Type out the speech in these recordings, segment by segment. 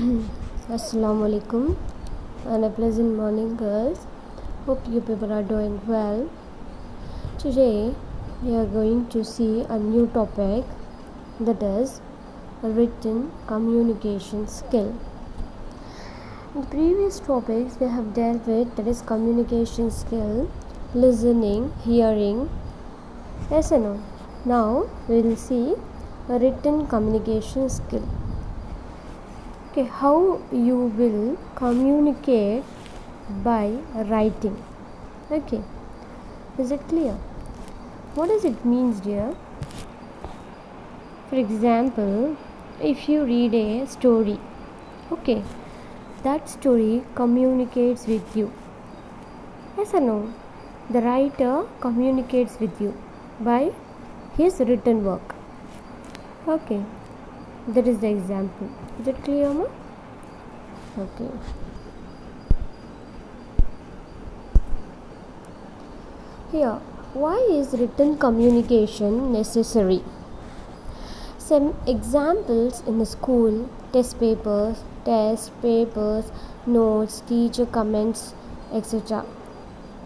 Assalamu alaikum and a pleasant morning, girls. Hope you people are doing well. Today we are going to see a new topic, that is written communication skill. In the previous topics we have dealt with, that is communication skill, listening, hearing, yes and no. Now we will see a written communication skill. Okay, how you will communicate by writing. Okay, is it clear? What does it mean, dear? For example, if you read a story, okay, that story communicates with you, yes or no? The writer communicates with you by his written work. Okay, that is the example. Is it clear, ma? Okay. Here, why is written communication necessary? Some examples in the school: test papers, notes, teacher comments, etc.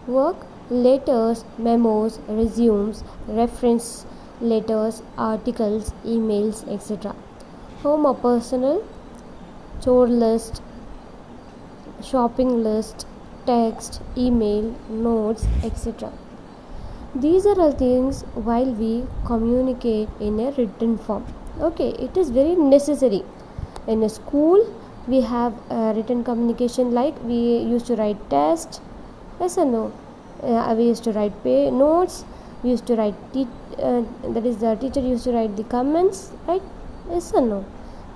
Work, letters, memos, resumes, reference letters, articles, emails, etc. Home or personal: chore list, shopping list, text, email, notes, etc. These are all things while we communicate in a written form. Okay, it is very necessary. In a school, we have written communication, like we used to write test, yes or no? We used to write notes. We used to write that is, the teacher used to write the comments, right? Yes or no?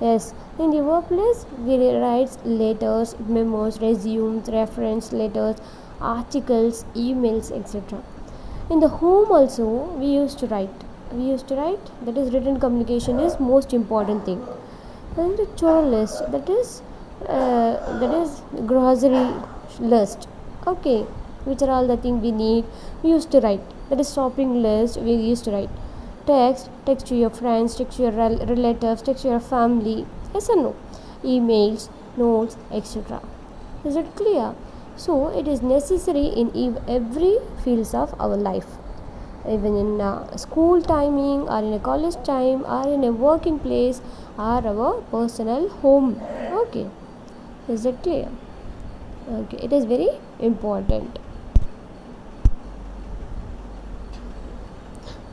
Yes. In the workplace, we write letters, memos, resumes, reference letters, articles, emails, etc. In the home also we used to write. That is, written communication is most important thing. And the chore list, that is grocery list. Okay, which are all the things we need, we used to write. That is shopping list, we used to write. Text to your friends, text to your relatives, text to your family, yes or no? Emails, notes, etc. Is it clear? So it is necessary in every fields of our life, even in school timing, or in a college time, or in a working place, or our personal home. Okay, is it clear? Okay, it is very important.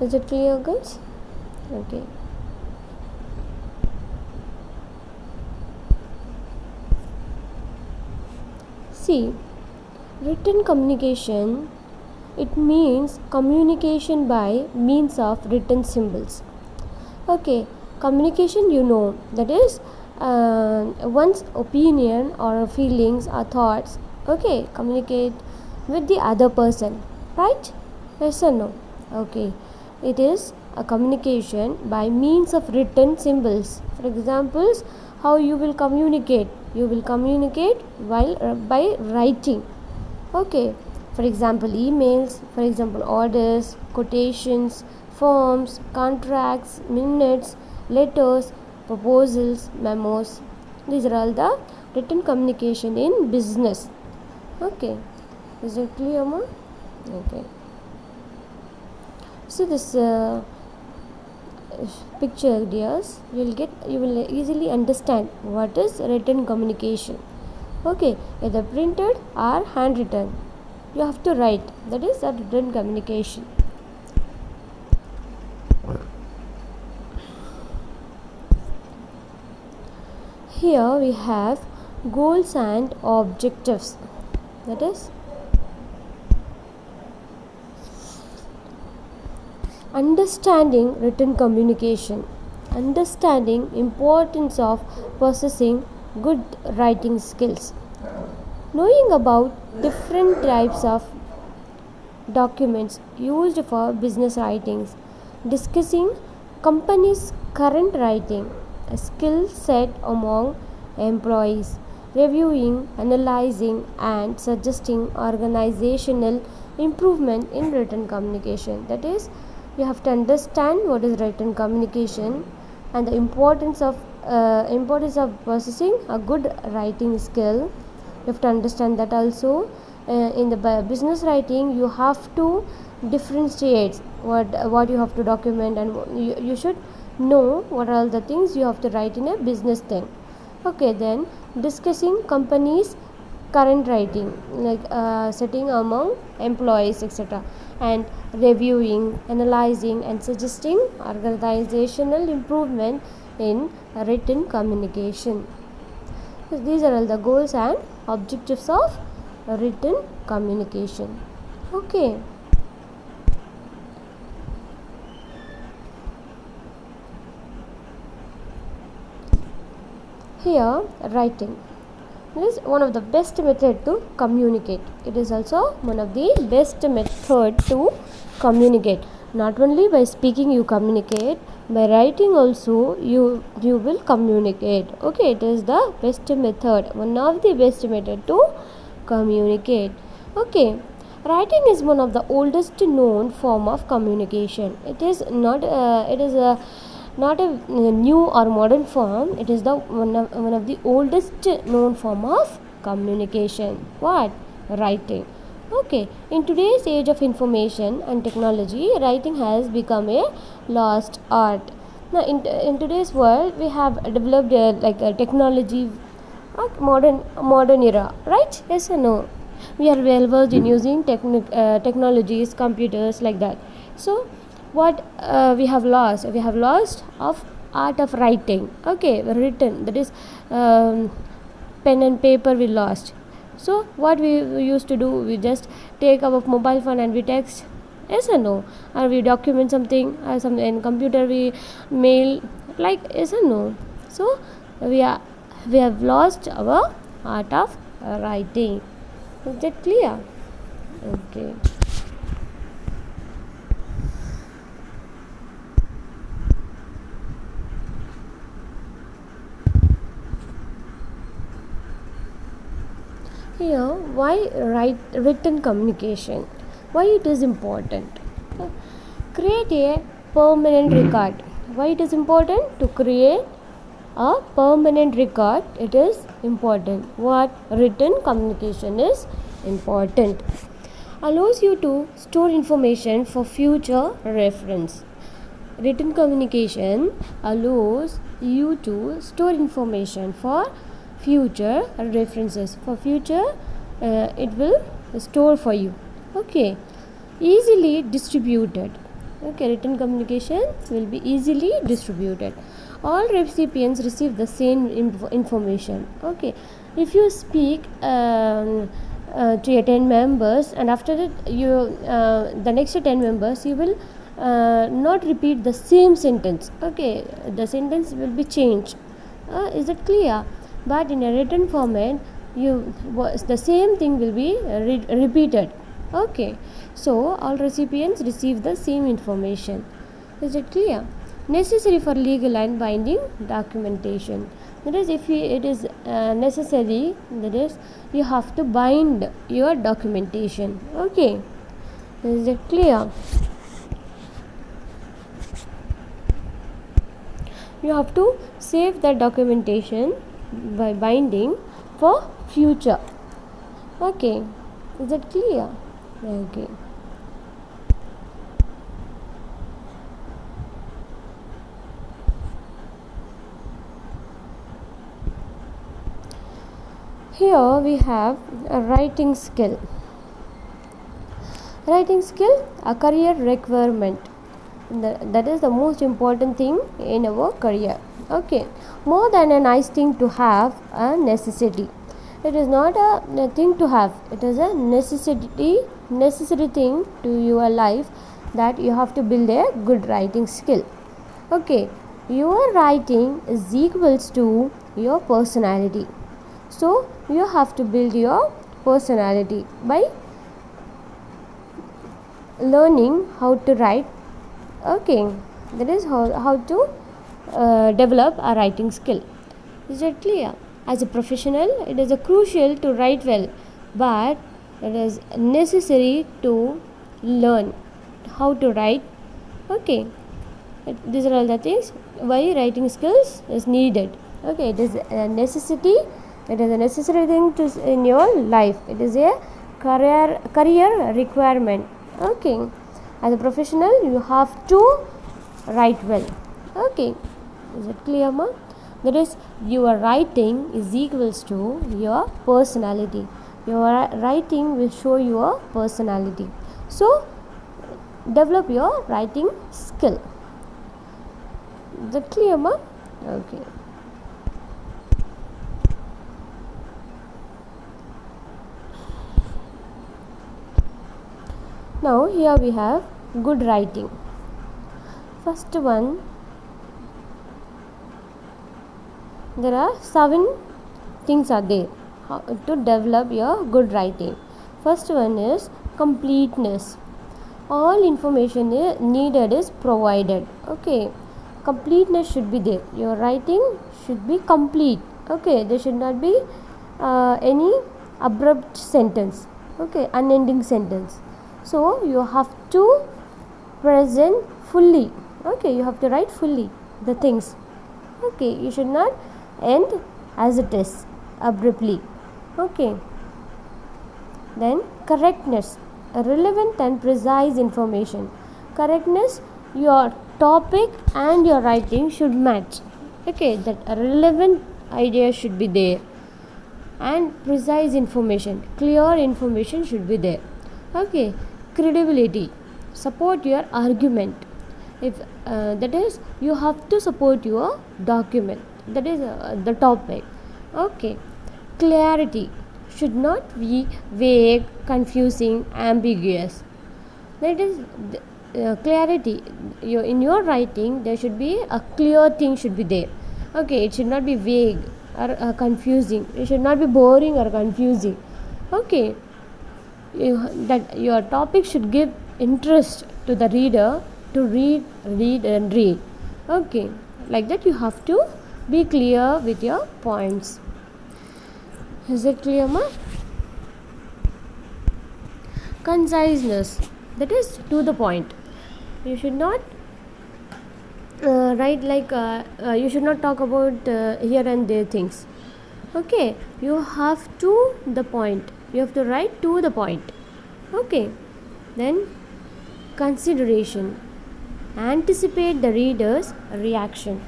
Is it clear, girls? Okay. See, written communication, it means communication by means of written symbols. Okay, communication, that is one's opinion or feelings or thoughts, okay, communicate with the other person, right? Yes or no? Okay, it is a communication by means of written symbols. For examples, how you will communicate? You will communicate while by writing. Okay, for example, emails, for example, orders, quotations, forms, contracts, minutes, letters, proposals, memos. These are all the written communication in business. Okay, is it clear, ma? Okay. So this picture, dears, you will easily understand what is written communication. Okay, either printed or handwritten, you have to write. That is a written communication. Here we have goals and objectives. That is, understanding written communication, understanding importance of possessing good writing skills, knowing about different types of documents used for business writings, discussing company's current writing, a skill set among employees, reviewing, analyzing, and suggesting organizational improvement in written communication. That is, you have to understand what is written communication and the importance of importance of possessing a good writing skill. You have to understand that also. In the business writing, you have to differentiate what you have to document, and you should know what are all the things you have to write in a business thing. Okay, then discussing companies current writing, like setting among employees, etc., and reviewing, analyzing, and suggesting organizational improvement in written communication. So these are all the goals and objectives of written communication. Okay. Here, writing is one of the best method to communicate. It is also one of the best method to communicate. Not only by speaking you communicate, by writing also you will communicate. Okay, it is the best method, one of the best method to communicate. Okay, writing is one of the oldest known form of communication. It is not not a new or modern form. It is the one of the oldest known form of communication. What? Writing. Okay, in today's age of information and technology, writing has become a lost art. Now in today's world, we have developed a technology, modern era, right? Yes or no? We are well versed in using technologies, computers, like that. So what we have lost of art of writing. Okay, written, that is pen and paper we lost. So what we used to do, we just take our mobile phone and we text, yes or no, or we document something, or some in computer we mail, like, yes or no. So we have lost our art of writing. Is that clear? Okay. Here, why written communication? Why it is important? Create a permanent record. Why it is important? To create a permanent record, it is important. What? Written communication is important. Allows you to store information for future reference. Written communication allows you to store information for future references. For future, it will store for you. Okay, easily distributed. Okay, written communication will be easily distributed. All recipients receive the same information. Okay, if you speak to your 10 members, and after that you the next 10 members, you will not repeat the same sentence. Okay, the sentence will be changed. Is it clear? But in a written format, the same thing will be repeated. Okay, so all recipients receive the same information. Is it clear? Necessary for legal and binding documentation. That is, if it is necessary, that is, you have to bind your documentation. Okay, is it clear? You have to save that documentation by binding for future. Okay, is that clear? Okay. Here we have a writing skill. Writing skill, a career requirement. That is the most important thing in our career. Okay, more than a nice thing to have, a necessity. It is not a thing to have, it is a necessary thing to your life, that you have to build a good writing skill. Okay, your writing is equals to your personality. So you have to build your personality by learning how to write. Okay, that is how to develop a writing skill. Is it clear? As a professional, it is crucial to write well, but it is necessary to learn how to write. Okay, these are all the things. why writing skills is needed. Okay, it is a necessity. It is a necessary thing to in your life. It is a career requirement. Okay, as a professional you have to write well. Okay, is it clear, ma? That is, your writing is equals to your personality. Your writing will show your personality. So develop your writing skill. Is that clear, ma? Okay. Now here we have good writing. First one, there are 7 things are there how to develop your good writing. First one is completeness. All information needed is provided. Okay, completeness should be there. Your writing should be complete. Okay, there should not be any abrupt sentence. Okay, unending sentence. So you have to present fully. Okay, you have to write fully the things. Okay, you should not end as it is abruptly. Okay, then correctness, relevant and precise information. Correctness, your topic and your writing should match. Okay, that relevant idea should be there, and precise information, clear information should be there. Okay, credibility, support your argument. If that is, you have to support your document, that is the topic. Okay, clarity, should not be vague, confusing, ambiguous. That is clarity. In your writing there should be a clear thing should be there. Okay, it should not be vague or confusing. It should not be boring or confusing. Okay, that your topic should give interest to the reader to read. Okay, like that you have to be clear with your points. Is it clear, ma? Conciseness, that is to the point. You should not write like you should not talk about here and there things. Okay, you have to the point. You have to write to the point. Okay, then consideration, anticipate the reader's reaction.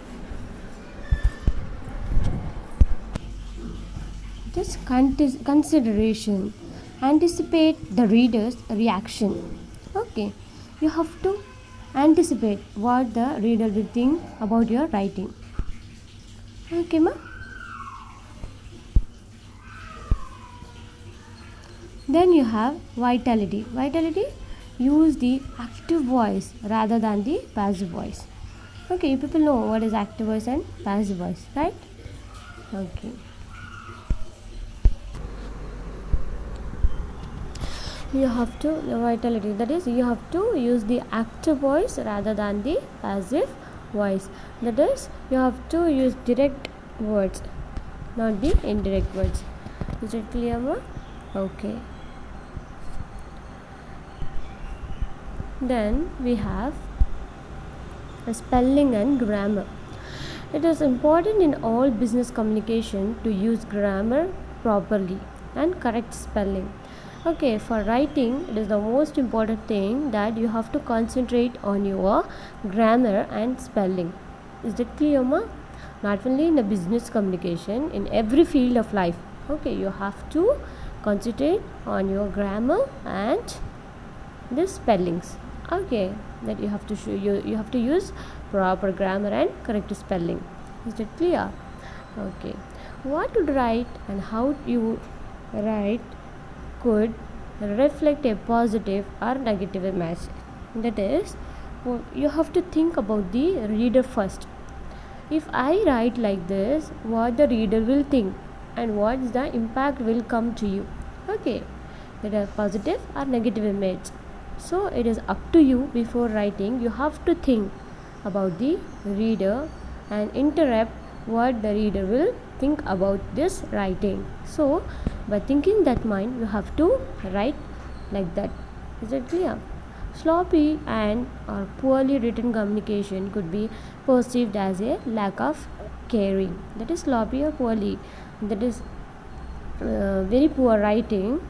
Just consideration, anticipate the reader's reaction. Okay, you have to anticipate what the reader will think about your writing. Okay, ma? Then you have vitality. Vitality, use the active voice rather than the passive voice. Okay, you people know what is active voice and passive voice, right? Okay. You have to vitality, that is, you have to use the active voice rather than the passive voice. That is, you have to use direct words, not the indirect words. Is it clear, ma? Okay. Then we have spelling and grammar. It is important in all business communication to use grammar properly and correct spelling. Okay, for writing it is the most important thing that you have to concentrate on your grammar and spelling. Is that clear, ma? Not only in the business communication, in every field of life. Okay, you have to concentrate on your grammar and the spellings. Okay, that you have to show you have to use proper grammar and correct spelling. Is that clear? Okay, what to write and how you write could reflect a positive or negative image. That is, you have to think about the reader first. If I write like this, what the reader will think and what the impact will come to you. Okay, that is positive or negative image. So it is up to you. Before writing, you have to think about the reader and interrupt what the reader will think about this writing. So by thinking that mind, you have to write like that. Is it clear? Sloppy and or poorly written communication could be perceived as a lack of caring. That is sloppy or poorly. That is very poor writing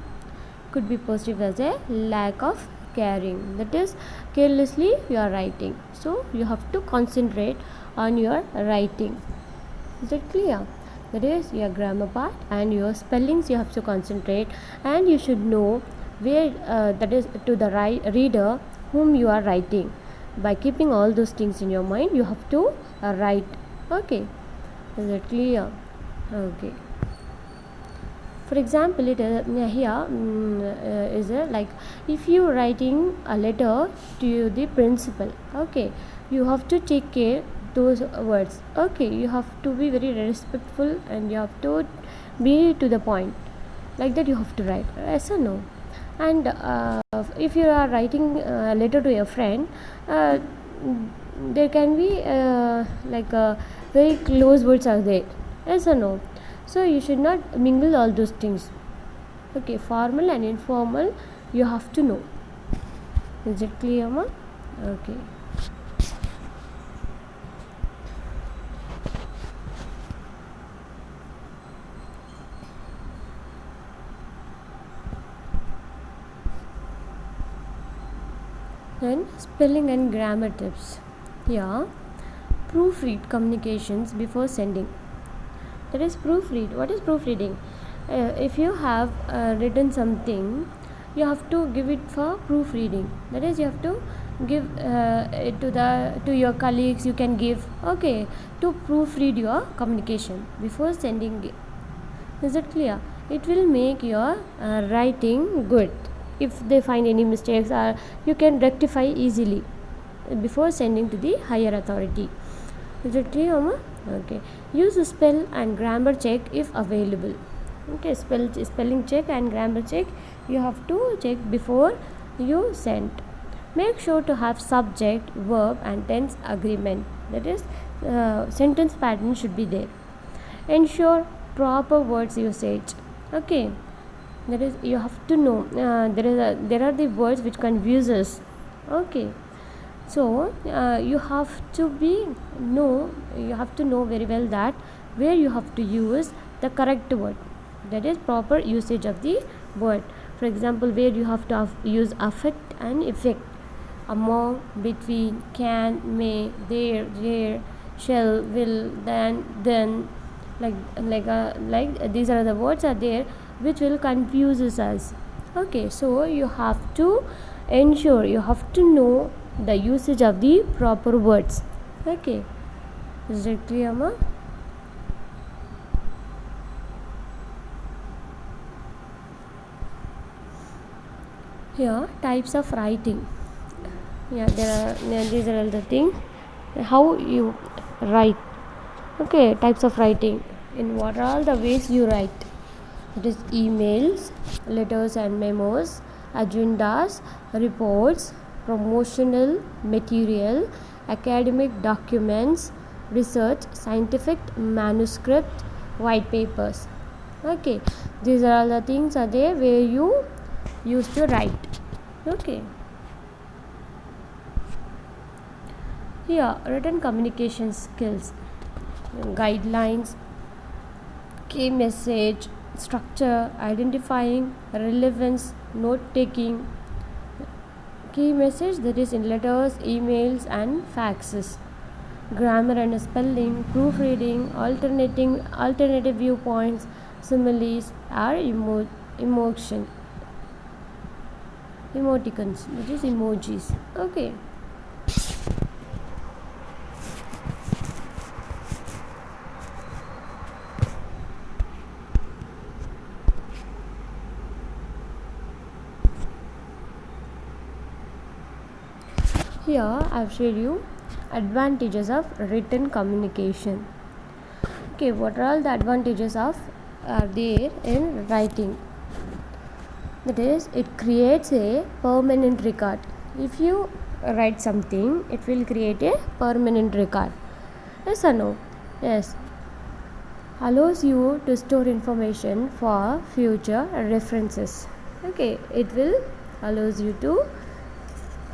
could be perceived as a lack of caring. That is carelessly you are writing. So you have to concentrate on your writing. Is it clear? That is your grammar part and your spellings you have to concentrate, and you should know where that is to the reader whom you are writing. By keeping all those things in your mind, you have to write. Okay, is it clear? Okay. For example, it here is like if you writing a letter to the principal. Okay, you have to take care those words. Okay, you have to be very respectful and you have to be to the point. Like that, you have to write yes or no. And if you are writing a letter to your friend, there can be very close words are there. Yes or no? So you should not mingle all those things. Okay, formal and informal you have to know. Is it clear, ma? Okay. Then spelling and grammar tips. Here, proofread communications before sending. That is proofread. What is proofreading? If you have written something, you have to give it for proofreading. That is, you have to give it to your colleagues. You can give to proofread your communication before sending it. Is it clear? It will make your writing good. If they find any mistakes, you can rectify easily before sending to the higher authority. Is it clear, Amma? Okay. Use a spell and grammar check if available. Okay, spelling check and grammar check you have to check before you send. Make sure to have subject, verb and tense agreement. That is, sentence pattern should be there. Ensure proper words usage. Okay, that is, you have to know there are the words which confuse us. Okay, so you have to know very well that where you have to use the correct word, that is proper usage of the word. For example, where you have to use affect and effect, among, between, can, may, there, shall, will, then like these are the words are there which will confuse us. Okay, so you have to ensure, you have to know the usage of the proper words. Okay, is it clear, ma? Here, types of writing. These are all the things how you write. Okay, types of writing. In what are all the ways you write? It is emails, letters and memos, agendas, reports, promotional material, academic documents, research, scientific manuscript, white papers. Okay, these are all the things are there where you used to write. Okay. Here, written communication skills, guidelines, key message, structure, identifying, relevance, note taking, key message, that is in letters, emails and faxes, grammar and spelling, proofreading, alternative viewpoints, similes are emoticons, that is emojis. Okay. Here I have showed you advantages of written communication. Okay, what are all the advantages are there in writing? That is, it creates a permanent record. If you write something, it will create a permanent record. Yes or no? Yes. Allows you to store information for future references. Okay, it will allows you to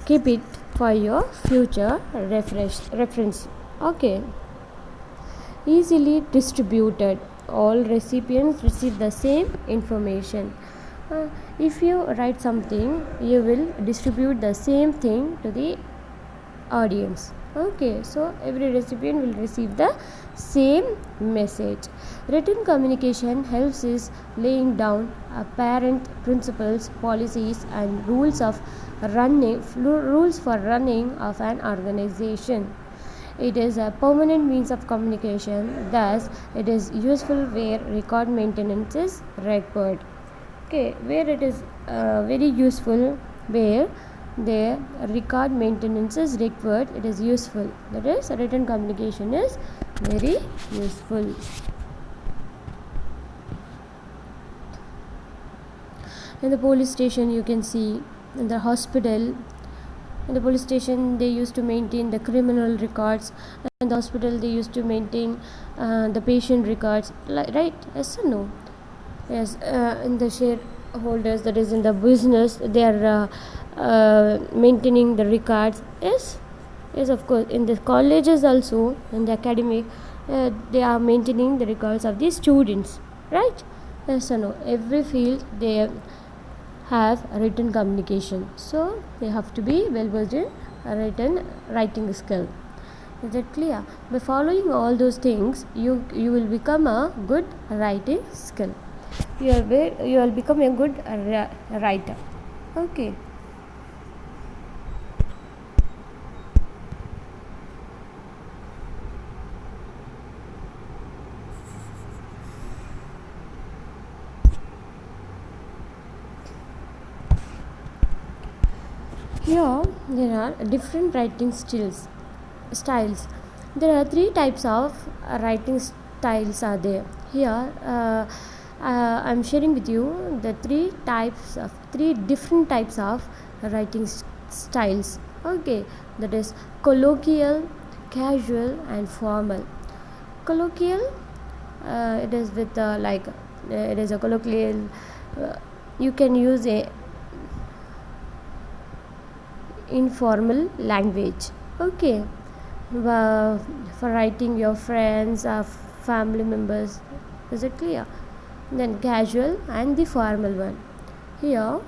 keep it for your future reference. Okay. Easily distributed. All recipients receive the same information. If you write something, you will distribute the same thing to the audience. Okay, so every recipient will receive the same message. Written communication helps is laying down apparent principles, policies, and rules for running of an organization. It is a permanent means of communication, thus it is useful where record maintenance is required. Okay, where it is very useful, where the record maintenance is required, it is useful. That is, written communication is very useful. In the police station, you can see, in the hospital, in the police station they used to maintain the criminal records, in the hospital they used to maintain the patient records, right? Yes or no? Yes. In the shareholders, that is in the business, they are maintaining the records. Yes, of course. In the colleges also, in the academic, they are maintaining the records of the students, right? Yes or no? Every field they have written communication, so they have to be well versed in writing skill. Is that clear? By following all those things, you will become a good writing skill. You will become a good writer. Okay. Here there are different writing styles. There are three types of writing styles are there. Here I am sharing with you the three different types of writing styles. Okay, that is colloquial, casual, and formal. Colloquial, it is with it is a colloquial. You can use a informal language. Okay, for writing your friends or family members. Is it clear? Then casual and the formal one. Here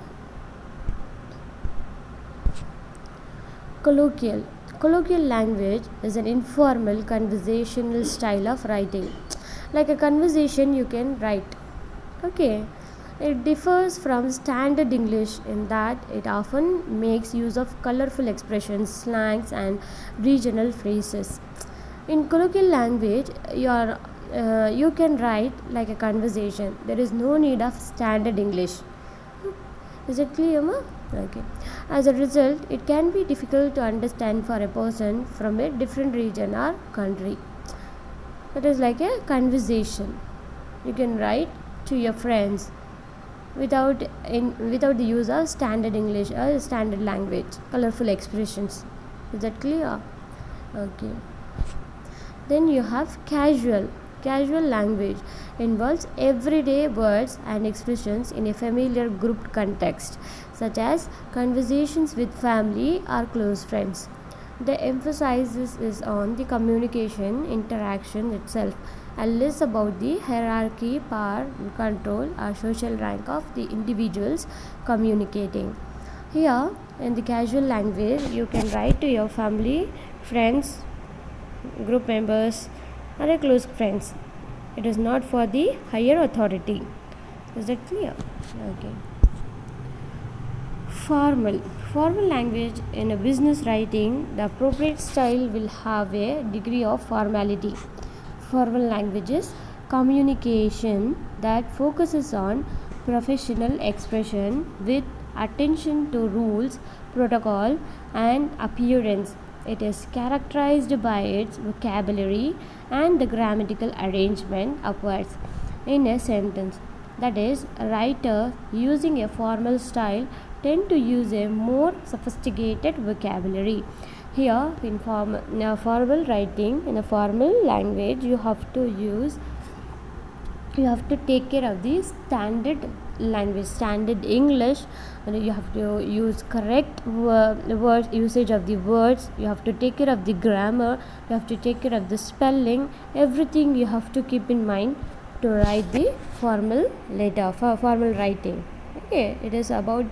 colloquial language is an informal conversational style of writing. Like a conversation you can write. Okay, it differs from standard English in that it often makes use of colorful expressions, slangs, and regional phrases. In colloquial language, you can write like a conversation. There is no need of standard English. Is it clear, ma? Okay. As a result, it can be difficult to understand for a person from a different region or country. It is like a conversation. You can write to your friends without the use of standard English or standard language, colorful expressions. Is that clear? Okay. Then you have casual. Casual language involves everyday words and expressions in a familiar grouped context, such as conversations with family or close friends. The emphasis is on the communication interaction itself and less about the hierarchy, power, control, or social rank of the individuals communicating. Here, in the casual language, you can write to your family, friends, group members, or close friends. It is not for the higher authority. Is that clear? Okay. Formal language in a business writing, the appropriate style will have a degree of formality. Formal languages communication that focuses on professional expression with attention to rules, protocol, and appearance. It is characterized by its vocabulary and the grammatical arrangement of words in a sentence. That is, a writer using a formal style tend to use a more sophisticated vocabulary. Here, in formal writing, in a formal language, you have to take care of the standard language, standard English. You have to use correct word usage of the words. You have to take care of the grammar. You have to take care of the spelling. Everything you have to keep in mind to write the formal letter, formal writing. Okay, it is about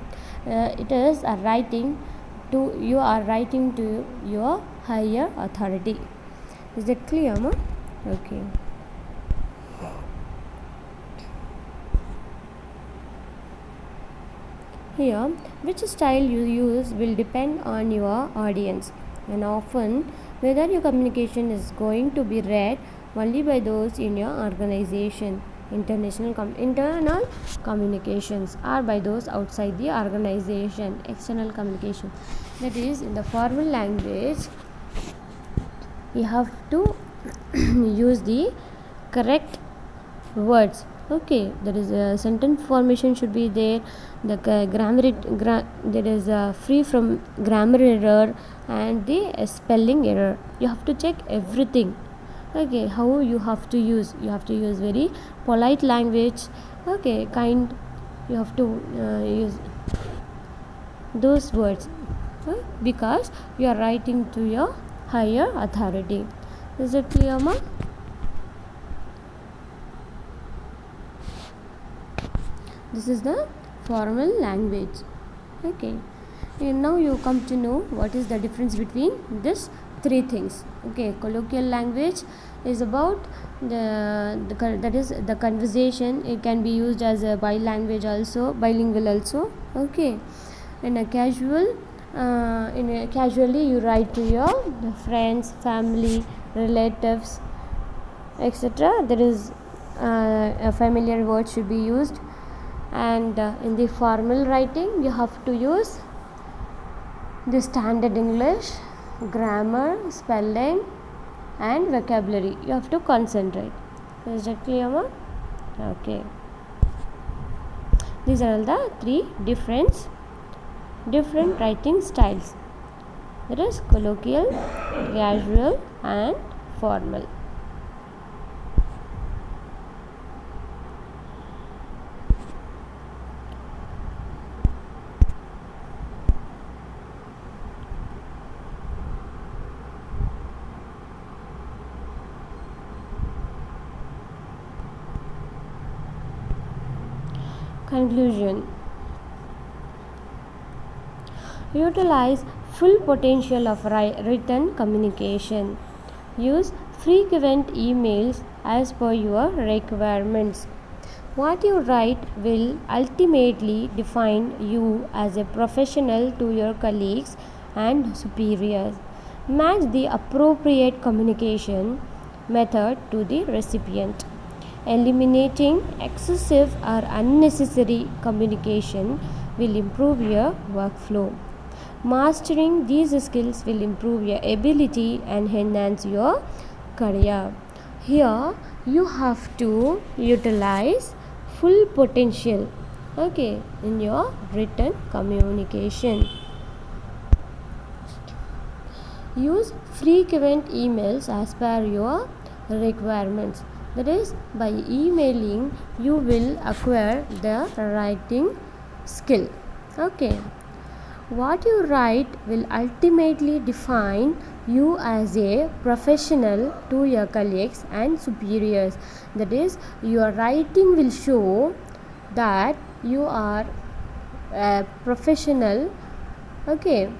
it is a writing to you are writing to your higher authority. Is that clear, ma? Okay. Here, which style you use will depend on your audience, and often whether your communication is going to be read only by those in your organization. Internal communications are by those outside the organization. External communication, that is, in the formal language, you have to use the correct words. Okay, there is a sentence formation should be there. The there is free from grammar error and the spelling error. You have to check everything. Okay, how you have to use very polite language. Okay, kind, you have to use those words because you are writing to your higher authority. Is it clear, ma? This is the formal language. Okay, and now you come to know what is the difference between these three things. Okay, colloquial language is about that is the conversation. It can be used as a bilingual also. Okay, in a casually you write to your friends, family, relatives, etc. There is a familiar word should be used. And in the formal writing, you have to use the standard English, grammar, spelling, and vocabulary. You have to concentrate. Is that clear, ma? Okay. These are all the three different writing styles. That is colloquial, casual, and formal. Conclusion. Utilize full potential of written communication. Use frequent emails as per your requirements. What you write will ultimately define you as a professional to your colleagues and superiors. Match the appropriate communication method to the recipient. Eliminating excessive or unnecessary communication will improve your workflow. Mastering these skills will improve your ability and enhance your career. Here you have to utilize full potential, okay, in your written communication. Use frequent emails as per your requirements. That is, by emailing you will acquire the writing skill. Okay, what you write will ultimately define you as a professional to your colleagues and superiors. That is, your writing will show that you are a professional, okay,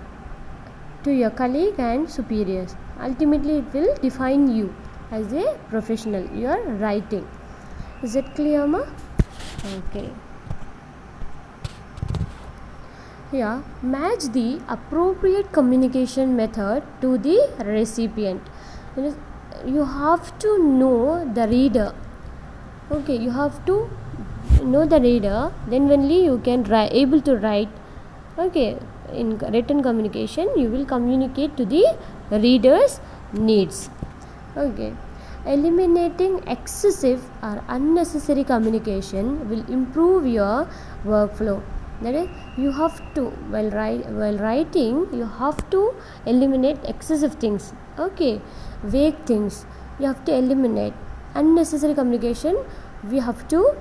to your colleague and superiors. Ultimately it will define you as a professional, your writing. Is it clear, ma? Okay. Here, match the appropriate communication method to the recipient. You have to know the reader. Okay, you have to know the reader, then only you can able to write. Okay, in written communication you will communicate to the reader's needs. Okay, eliminating excessive or unnecessary communication will improve your workflow. That is, you have to while writing you have to eliminate excessive things. Okay, vague things you have to eliminate. Unnecessary communication we have to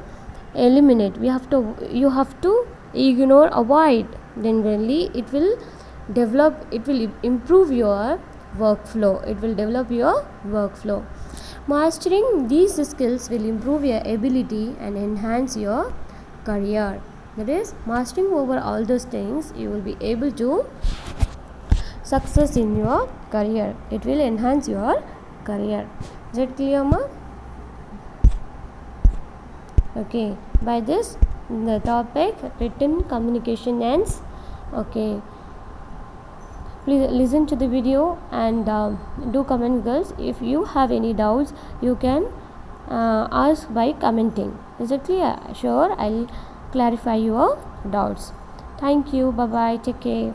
eliminate, you have to ignore, avoid, then really it will improve your workflow. It will develop your workflow. Mastering these skills will improve your ability and enhance your career. That is, mastering over all those things, you will be able to success in your career. It will enhance your career. Is that clear, ma? Okay, by this the topic written communication ends. Okay, please listen to the video and do comment, girls. If you have any doubts, you can ask by commenting. Is it clear? Sure, I'll clarify your doubts. Thank you. Bye bye. Take care.